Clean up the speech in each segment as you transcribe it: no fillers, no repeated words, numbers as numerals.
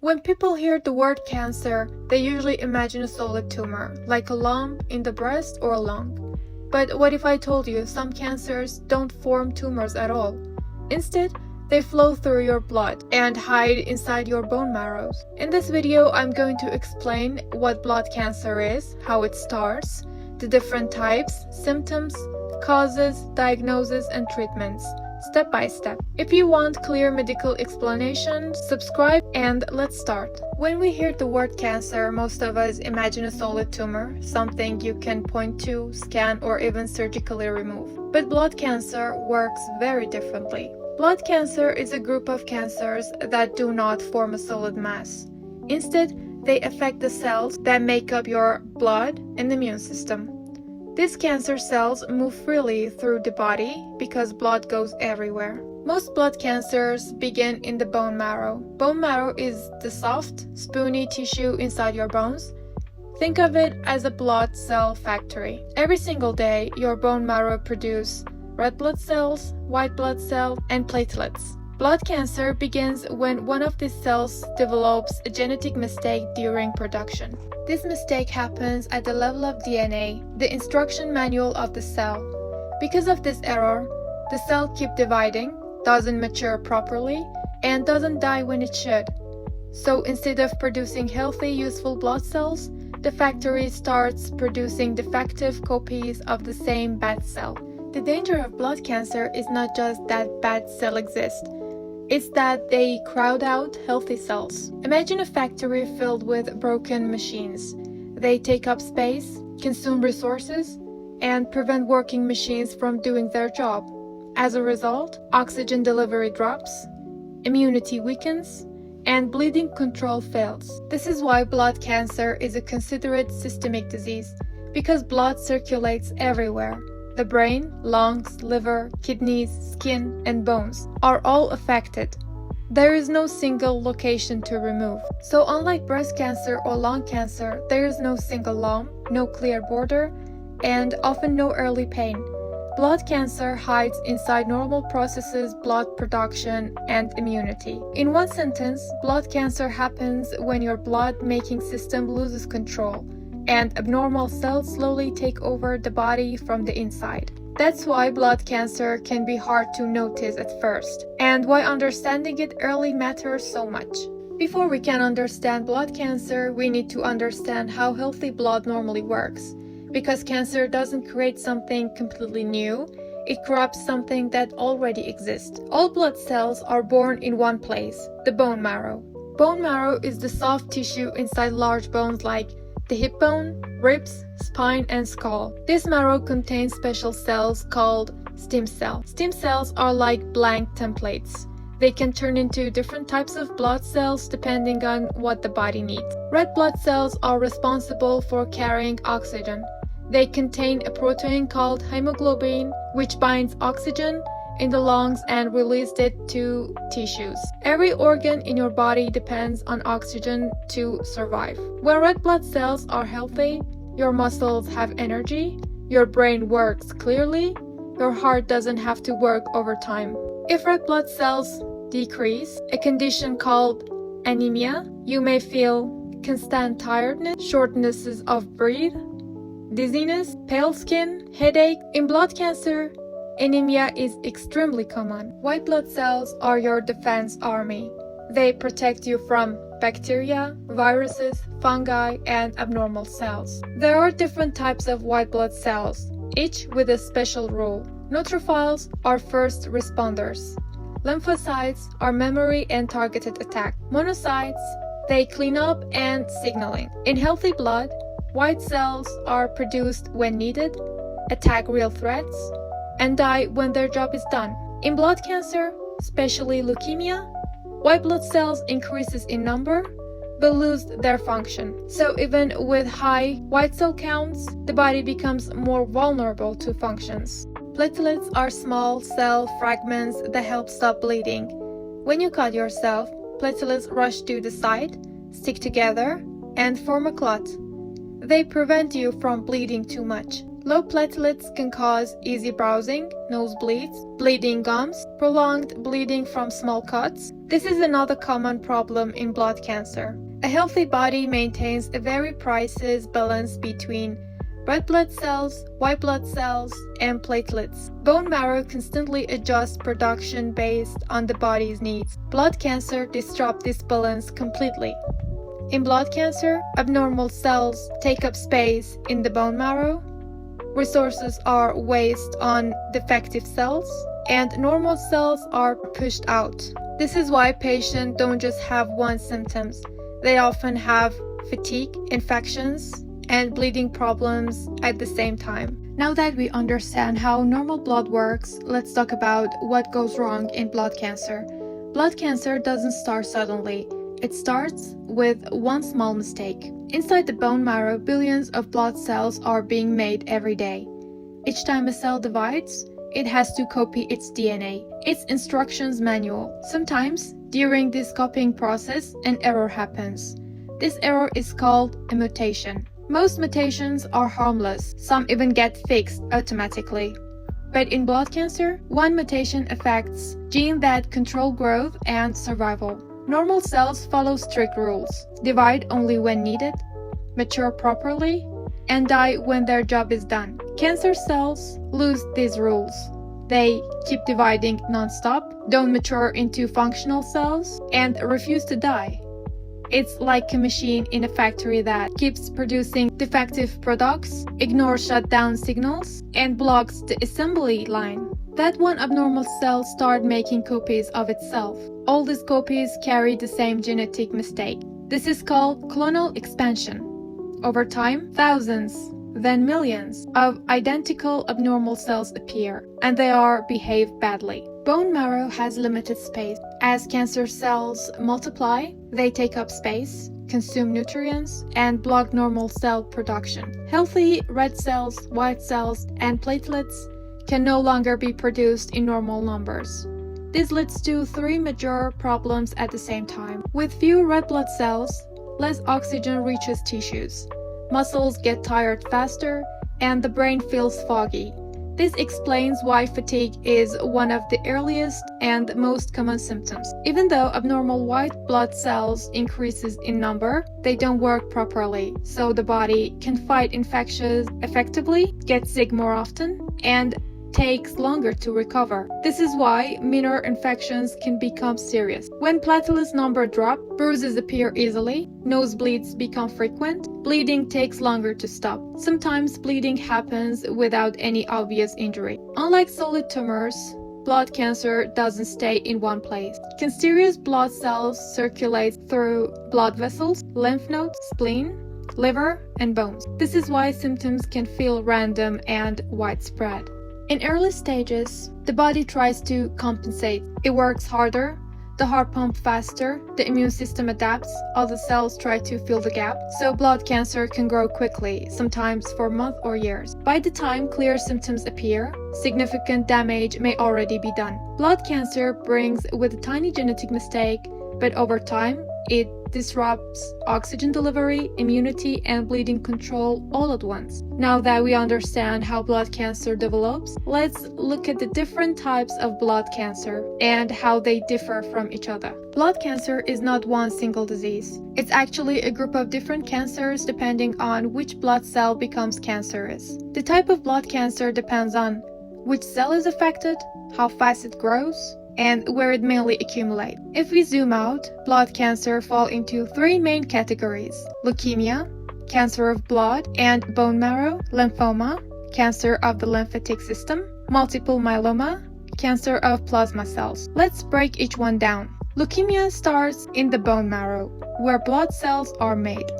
When people hear the word cancer, they usually imagine a solid tumor, like a lump in the breast or lung. But what if I told you some cancers don't form tumors at all? Instead, they flow through your blood and hide inside your bone marrow. In this video, I'm going to explain what blood cancer is, how it starts, the different types, symptoms, causes, diagnoses, and treatments, step by step. If you want clear medical explanation, subscribe and let's start. When we hear the word cancer, most of us imagine a solid tumor, something you can point to, scan, or even surgically remove. But blood cancer works very differently. Blood cancer is a group of cancers that do not form a solid mass. Instead, they affect the cells that make up your blood and immune system. These cancer cells move freely through the body because blood goes everywhere. Most blood cancers begin in the bone marrow. Bone marrow is the soft, spoony tissue inside your bones. Think of it as a blood cell factory. Every single day, your bone marrow produces red blood cells, white blood cells, and platelets. Blood cancer begins when one of these cells develops a genetic mistake during production. This mistake happens at the level of DNA, the instruction manual of the cell. Because of this error, the cell keeps dividing, doesn't mature properly, and doesn't die when it should. So instead of producing healthy, useful blood cells, the factory starts producing defective copies of the same bad cell. The danger of blood cancer is not just that bad cell exists. It's that they crowd out healthy cells. Imagine a factory filled with broken machines. They take up space, consume resources, and prevent working machines from doing their job. As a result, oxygen delivery drops, immunity weakens, and bleeding control fails. This is why blood cancer is a considered systemic disease, because blood circulates everywhere. The brain, lungs, liver, kidneys, skin, and bones are all affected. There is no single location to remove. So unlike breast cancer or lung cancer, there is no single lump, no clear border, and often no early pain. Blood cancer hides inside normal processes, blood production, and immunity. In one sentence, blood cancer happens when your blood-making system loses control, and abnormal cells slowly take over the body from the inside. That's why blood cancer can be hard to notice at first, and why understanding it early matters so much. Before we can understand blood cancer, we need to understand how healthy blood normally works. Because cancer doesn't create something completely new, it corrupts something that already exists. All blood cells are born in one place, the bone marrow. Bone marrow is the soft tissue inside large bones like the hip bone, ribs, spine, and skull. This marrow contains special cells called stem cells. Stem cells are like blank templates. They can turn into different types of blood cells depending on what the body needs. Red blood cells are responsible for carrying oxygen. They contain a protein called hemoglobin, which binds oxygen in the lungs and releases it to tissues. Every organ in your body depends on oxygen to survive. When red blood cells are healthy, your muscles have energy, your brain works clearly, your heart doesn't have to work overtime. If red blood cells decrease, a condition called anemia, you may feel constant tiredness, shortness of breath, dizziness, pale skin, headache. In blood cancer, anemia is extremely common. White blood cells are your defense army. They protect you from bacteria, viruses, fungi, and abnormal cells. There are different types of white blood cells, each with a special role. Neutrophils are first responders. Lymphocytes are memory and targeted attack. Monocytes, they clean up and signaling. In healthy blood, white cells are produced when needed, attack real threats, and die when their job is done. In blood cancer, especially leukemia, white blood cells increases in number but lose their function. So even with high white cell counts, the body becomes more vulnerable to functions. Platelets are small cell fragments that help stop bleeding. When you cut yourself, platelets rush to the site, stick together, and form a clot. They prevent you from bleeding too much. Low platelets can cause easy bruising, nosebleeds, bleeding gums, prolonged bleeding from small cuts. This is another common problem in blood cancer. A healthy body maintains a very precise balance between red blood cells, white blood cells, and platelets. Bone marrow constantly adjusts production based on the body's needs. Blood cancer disrupts this balance completely. In blood cancer, abnormal cells take up space in the bone marrow. Resources are wasted on defective cells, and normal cells are pushed out. This is why patients don't just have one symptom. They often have fatigue, infections, and bleeding problems at the same time. Now that we understand how normal blood works, let's talk about what goes wrong in blood cancer. Blood cancer doesn't start suddenly. It starts with one small mistake. Inside the bone marrow, billions of blood cells are being made every day. Each time a cell divides, it has to copy its DNA, its instructions manual. Sometimes, during this copying process, an error happens. This error is called a mutation. Most mutations are harmless, some even get fixed automatically. But in blood cancer, one mutation affects genes that control growth and survival. Normal cells follow strict rules, divide only when needed, mature properly, and die when their job is done. Cancer cells lose these rules. They keep dividing non-stop, don't mature into functional cells, and refuse to die. It's like a machine in a factory that keeps producing defective products, ignores shutdown signals, and blocks the assembly line. That one abnormal cell starts making copies of itself. All these copies carry the same genetic mistake. This is called clonal expansion. Over time, thousands, then millions of identical abnormal cells appear, and they behave badly. Bone marrow has limited space. As cancer cells multiply, they take up space, consume nutrients, and block normal cell production. Healthy red cells, white cells, and platelets can no longer be produced in normal numbers. This leads to three major problems at the same time. With few red blood cells, less oxygen reaches tissues, muscles get tired faster, and the brain feels foggy. This explains why fatigue is one of the earliest and most common symptoms. Even though abnormal white blood cells increases in number, they don't work properly, so the body can fight infections effectively, get sick more often, and takes longer to recover. This is why minor infections can become serious. When platelets number drop, bruises appear easily, nosebleeds become frequent, bleeding takes longer to stop. Sometimes bleeding happens without any obvious injury. Unlike solid tumors, blood cancer doesn't stay in one place. Cancerous blood cells circulate through blood vessels, lymph nodes, spleen, liver, and bones. This is why symptoms can feel random and widespread. In early stages, the body tries to compensate. It works harder, the heart pumps faster, the immune system adapts, other cells try to fill the gap, so blood cancer can grow quickly, sometimes for months or years. By the time clear symptoms appear, significant damage may already be done. Blood cancer brings with a tiny genetic mistake, but over time, it disrupts oxygen delivery, immunity, and bleeding control all at once. Now that we understand how blood cancer develops, let's look at the different types of blood cancer and how they differ from each other. Blood cancer is not one single disease. It's actually a group of different cancers depending on which blood cell becomes cancerous. The type of blood cancer depends on which cell is affected, how fast it grows, and where it mainly accumulates. If we zoom out, blood cancer fall into three main categories: leukemia, cancer of blood and bone marrow, lymphoma, cancer of the lymphatic system, multiple myeloma, cancer of plasma cells. Let's break each one down. Leukemia starts in the bone marrow, where blood cells are made.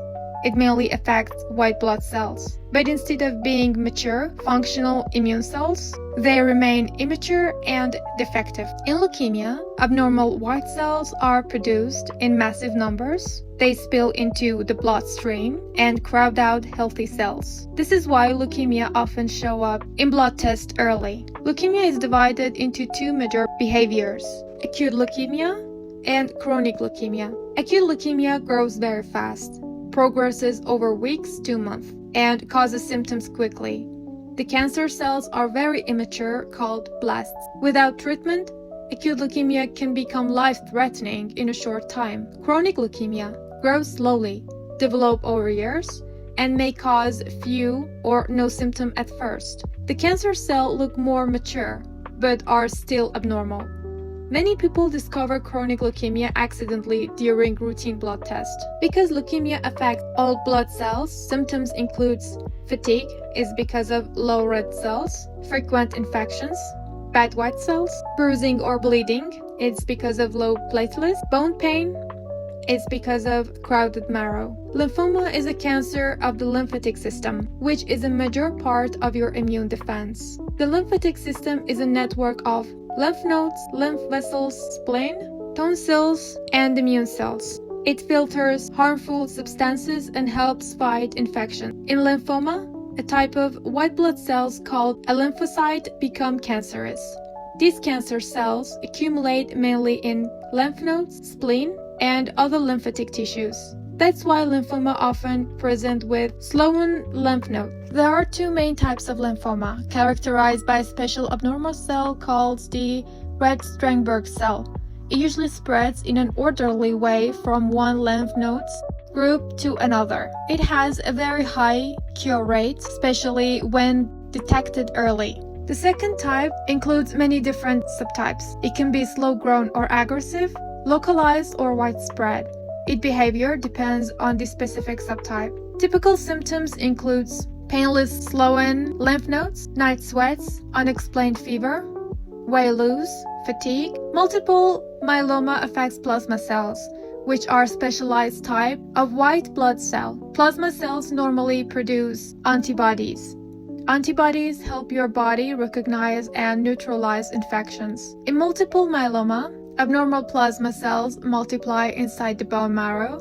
It mainly affects white blood cells, but instead of being mature, functional immune cells, they remain immature and defective. In leukemia, abnormal white cells are produced in massive numbers. They spill into the bloodstream and crowd out healthy cells. This is why leukemia often show up in blood tests early. Leukemia is divided into two major behaviors: acute leukemia and chronic leukemia. Acute leukemia grows very fast, progresses over weeks to months, and causes symptoms quickly. The cancer cells are very immature, called blasts. Without treatment, acute leukemia can become life-threatening in a short time. Chronic leukemia grows slowly, develop over years, and may cause few or no symptom at first. The cancer cells look more mature, but are still abnormal. Many people discover chronic leukemia accidentally during routine blood tests. Because leukemia affects all blood cells, symptoms include fatigue is because of low red cells, frequent infections, bad white cells, bruising or bleeding, it's because of low platelets, bone pain, it's because of crowded marrow. Lymphoma is a cancer of the lymphatic system, which is a major part of your immune defense. The lymphatic system is a network of lymph nodes, lymph vessels, spleen, tonsils, and immune cells. It filters harmful substances and helps fight infection. In lymphoma, a type of white blood cells called a lymphocyte become cancerous. These cancer cells accumulate mainly in lymph nodes, spleen, and other lymphatic tissues. That's why lymphoma often present with swollen lymph nodes. There are two main types of lymphoma, characterized by a special abnormal cell called the red Strasbourg cell. It usually spreads in an orderly way from one lymph node group to another. It has a very high cure rate, especially when detected early. The second type includes many different subtypes. It can be slow-grown or aggressive, localized or widespread. Its behavior depends on the specific subtype. Typical symptoms include painless swollen lymph nodes, night sweats, unexplained fever, weight loss, fatigue. Multiple myeloma affects plasma cells, which are specialized type of white blood cell. Plasma cells normally produce antibodies. Antibodies help your body recognize and neutralize infections. In multiple myeloma, abnormal plasma cells multiply inside the bone marrow,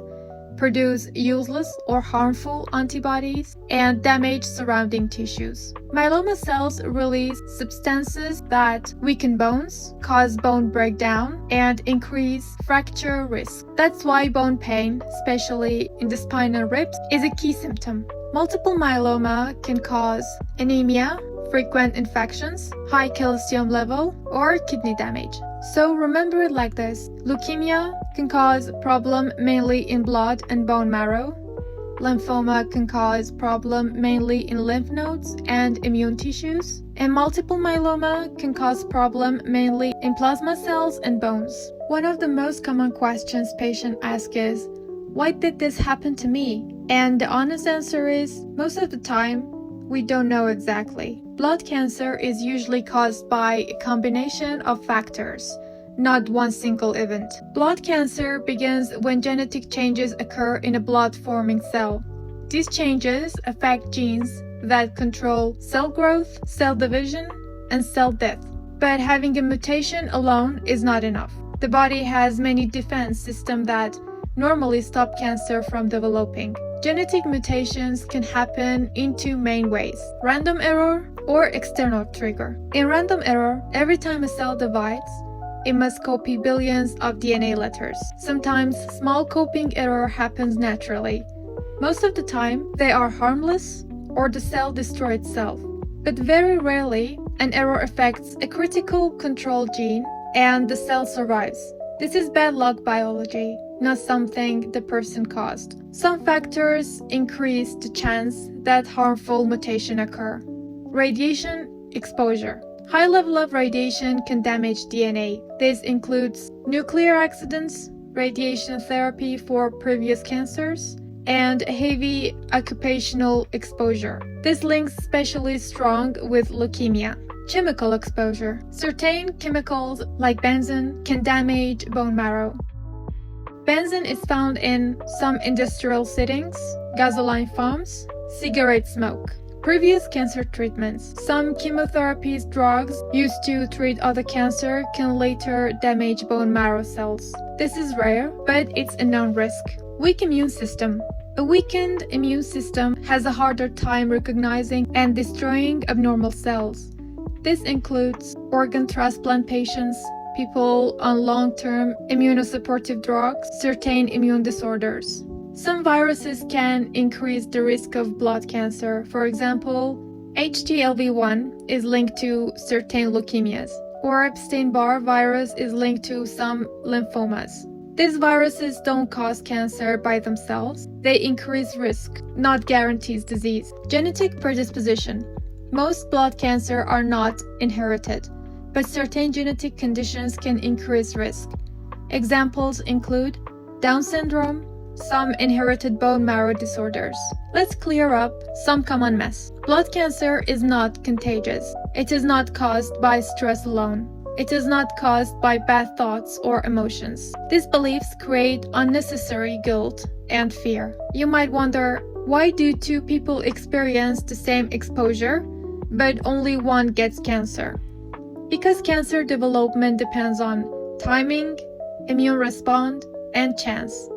produce useless or harmful antibodies, and damage surrounding tissues. Myeloma cells release substances that weaken bones, cause bone breakdown, and increase fracture risk. That's why bone pain, especially in the spine and ribs, is a key symptom. Multiple myeloma can cause anemia, frequent infections, high calcium level, or kidney damage. So remember it like this: leukemia can cause problem mainly in blood and bone marrow. Lymphoma can cause problem mainly in lymph nodes and immune tissues. And multiple myeloma can cause problem mainly in plasma cells and bones. One of the most common questions patients ask is, why did this happen to me? And the honest answer is, most of the time, we don't know exactly. Blood cancer is usually caused by a combination of factors, not one single event. Blood cancer begins when genetic changes occur in a blood-forming cell. These changes affect genes that control cell growth, cell division, and cell death. But having a mutation alone is not enough. The body has many defense systems that normally stop cancer from developing. Genetic mutations can happen in two main ways: random error or external trigger. In random error, every time a cell divides, it must copy billions of DNA letters. Sometimes small copying error happens naturally. Most of the time, they are harmless or the cell destroys itself. But very rarely, an error affects a critical control gene and the cell survives. This is bad luck biology, not something the person caused. Some factors increase the chance that harmful mutation occur. Radiation exposure. High level of radiation can damage DNA. This includes nuclear accidents, radiation therapy for previous cancers, and heavy occupational exposure. This links especially strong with leukemia. Chemical exposure. Certain chemicals like benzene can damage bone marrow. Benzene is found in some industrial settings, gasoline fumes, cigarette smoke. Previous cancer treatments. Some chemotherapies drugs used to treat other cancer can later damage bone marrow cells. This is rare, but it's a known risk. Weak immune system. A weakened immune system has a harder time recognizing and destroying abnormal cells. This includes organ transplant patients, people on long-term immunosuppressive drugs, certain immune disorders. Some viruses can increase the risk of blood cancer. For example, HTLV1 is linked to certain leukemias, or Epstein-Barr virus is linked to some lymphomas. These viruses don't cause cancer by themselves, they increase risk, not guarantees disease. Genetic predisposition. Most blood cancer are not inherited, but certain genetic conditions can increase risk. Examples include Down syndrome, some inherited bone marrow disorders. Let's clear up some common myths. Blood cancer is not contagious. It is not caused by stress alone. It is not caused by bad thoughts or emotions. These beliefs create unnecessary guilt and fear. You might wonder, why do two people experience the same exposure, but only one gets cancer? Because cancer development depends on timing, immune response, and chance.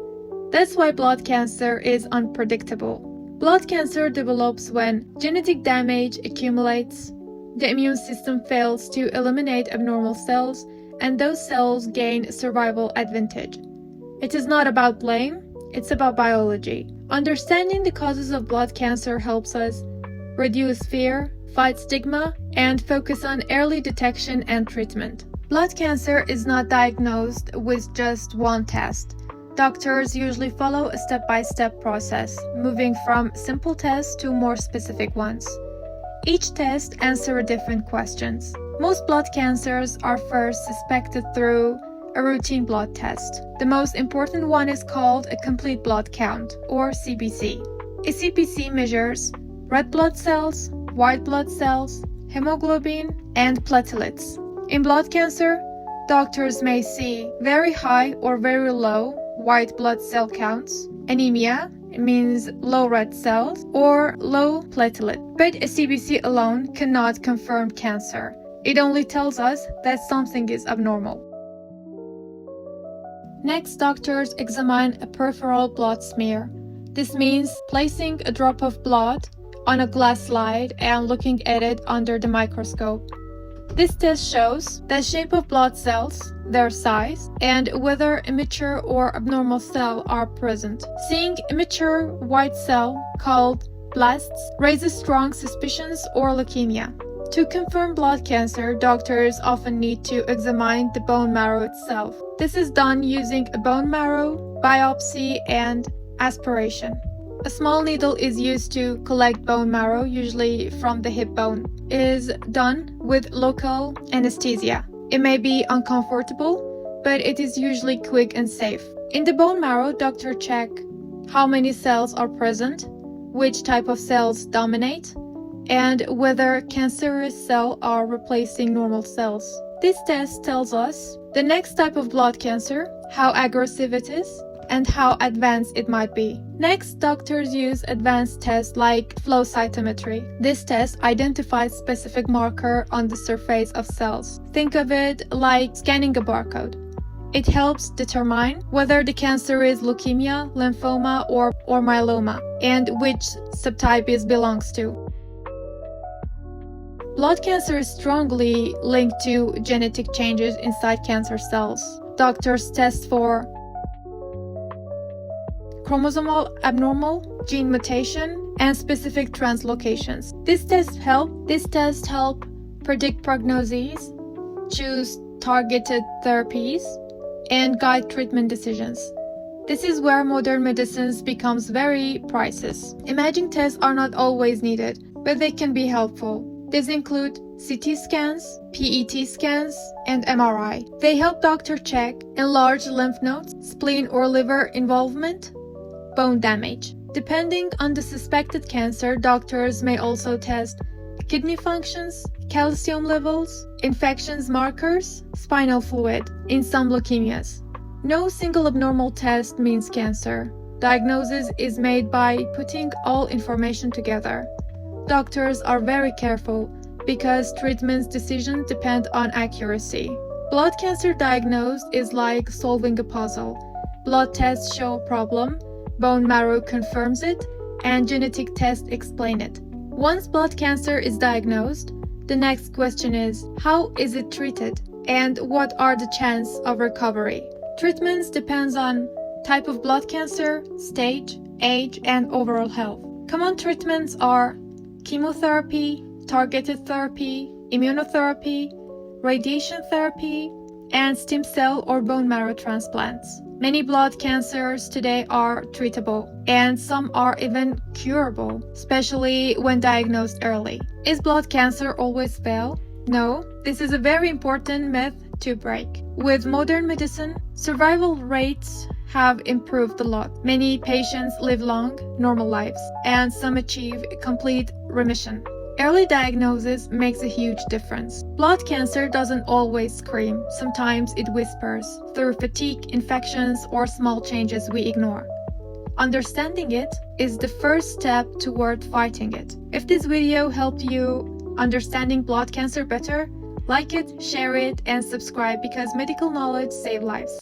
That's why blood cancer is unpredictable. Blood cancer develops when genetic damage accumulates, the immune system fails to eliminate abnormal cells, and those cells gain survival advantage. It is not about blame, it's about biology. Understanding the causes of blood cancer helps us reduce fear, fight stigma, and focus on early detection and treatment. Blood cancer is not diagnosed with just one test. Doctors usually follow a step-by-step process, moving from simple tests to more specific ones. Each test answers different questions. Most blood cancers are first suspected through a routine blood test. The most important one is called a complete blood count, or CBC. A CBC measures red blood cells, white blood cells, hemoglobin, and platelets. In blood cancer, doctors may see very high or very low white blood cell counts, anemia means low red cells, or low platelet. But a CBC alone cannot confirm cancer. It only tells us that something is abnormal. Next, doctors examine a peripheral blood smear. This means placing a drop of blood on a glass slide and looking at it under the microscope. This test shows the shape of blood cells, their size, and whether immature or abnormal cells are present. Seeing immature white cell, called blasts, raises strong suspicions or leukemia. To confirm blood cancer, doctors often need to examine the bone marrow itself. This is done using a bone marrow, biopsy, and aspiration. A small needle is used to collect bone marrow, usually from the hip bone. It is done with local anesthesia. It may be uncomfortable, but it is usually quick and safe. In the bone marrow, doctors check how many cells are present, which type of cells dominate, and whether cancerous cells are replacing normal cells. This test tells us the next type of blood cancer, how aggressive it is, and how advanced it might be. Next, doctors use advanced tests like flow cytometry. This test identifies specific marker on the surface of cells. Think of it like scanning a barcode. It helps determine whether the cancer is leukemia, lymphoma, or myeloma, and which subtype it belongs to. Blood cancer is strongly linked to genetic changes inside cancer cells. Doctors test for chromosomal abnormal, gene mutation, and specific translocations. These tests help predict prognoses, choose targeted therapies, and guide treatment decisions. This is where modern medicines becomes very priceless. Imaging tests are not always needed, but they can be helpful. These include CT scans, PET scans, and MRI. They help doctors check enlarged lymph nodes, spleen or liver involvement, bone damage. Depending on the suspected cancer, doctors may also test kidney functions, calcium levels, infections markers, spinal fluid in some leukemias. No single abnormal test means cancer. Diagnosis is made by putting all information together. Doctors are very careful because treatment decisions depend on accuracy. Blood cancer diagnosis is like solving a puzzle. Blood tests show a problem, bone marrow confirms it, and genetic tests explain it. Once blood cancer is diagnosed, the next question is, how is it treated? And what are the chances of recovery? Treatments depends on type of blood cancer, stage, age, and overall health. Common treatments are chemotherapy, targeted therapy, immunotherapy, radiation therapy, and stem cell or bone marrow transplants. Many blood cancers today are treatable, and some are even curable, especially when diagnosed early. Is blood cancer always fail? No, this is a very important myth to break. With modern medicine, survival rates have improved a lot. Many patients live long, normal lives, and some achieve complete remission. Early diagnosis makes a huge difference. Blood cancer doesn't always scream. Sometimes it whispers through fatigue, infections, or small changes we ignore. Understanding it is the first step toward fighting it. If this video helped you understanding blood cancer better, like it, share it, and subscribe because medical knowledge saves lives.